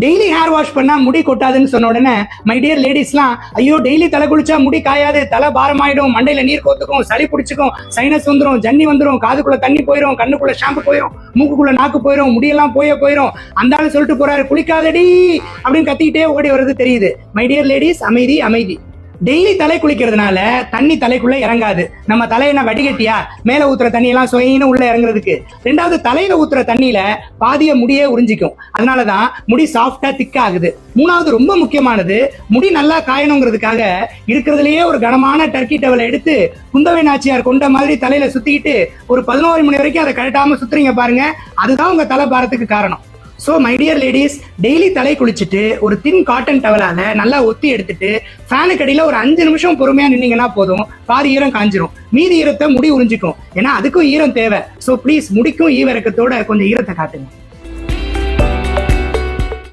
Daily hair wash பண்ணா முடி கொட்டாதுன்னு சொன்ன உடனே மை டியர் லேடிஸ்லாம் ஐயோ டெய்லி தலை குளிச்சா முடி காயாது, தலை பாரமாயிடும், மண்டையில நீர் கோத்துக்கும், சளி பிடிச்சிக்கும், சைனஸ் வந்துடும், ஜன்னி வந்துடும், காதுக்குள்ள தண்ணி போயிடும், கண்ணுக்குள்ள ஷாம்பு போயிடும், மூக்குக்குள்ள நாக்கு போயிடும், முடியெல்லாம் போயிடும். அந்த ஆளு சொல்லிட்டு போறாரு குளிக்காதடி அப்படின்னு கத்திக்கிட்டே ஓடி வர்றது தெரியுது. மை டியர் லேடிஸ், அமைதி அமைதி. டெய்லி தலை குளிக்கிறதுனால தண்ணி தலைக்குள்ள இறங்காது. நம்ம தலையின வடிகட்டியா மேல ஊத்துற தண்ணி எல்லாம் சொயின்னு உள்ள இறங்குறதுக்கு. ரெண்டாவது, தலையில ஊத்துற தண்ணியில பாதிய முடியே உறிஞ்சிக்கும். அதனாலதான் முடி சாஃப்டா திக் ஆகுது. மூணாவது, ரொம்ப முக்கியமானது, முடி நல்லா காயணுங்கிறதுக்காக இருக்கிறதுலயே ஒரு கனமான டர்க்கி டவலை எடுத்து குந்தவை நாச்சியார் கொண்ட மாதிரி தலையில சுத்திக்கிட்டு ஒரு 11 மணி வரைக்கும் அதை கழட்டாம சுத்துறீங்க பாருங்க, அதுதான் உங்க தலை பாரத்துக்கு காரணம். So my dear ladies, daily தலை குளிச்சுட்டு ஒரு தின் காட்டன் டவலால நல்லா ஒத்தி எடுத்துட்டு ஃபேனுக்கு அடியில் ஒரு 5 நிமிஷம் பொறுமையா நின்னீங்கன்னா போதும், பாதி ஈரம் காஞ்சிரும், மீதி ஈரத்தை முடி உறிஞ்சிக்கும். ஏன்னா அதுக்கும் ஈரம் தேவை. ஸோ ப்ளீஸ் முடிக்கும் ஈவிரக்கத்தோட கொஞ்சம் ஈரத்தை காட்டுங்க.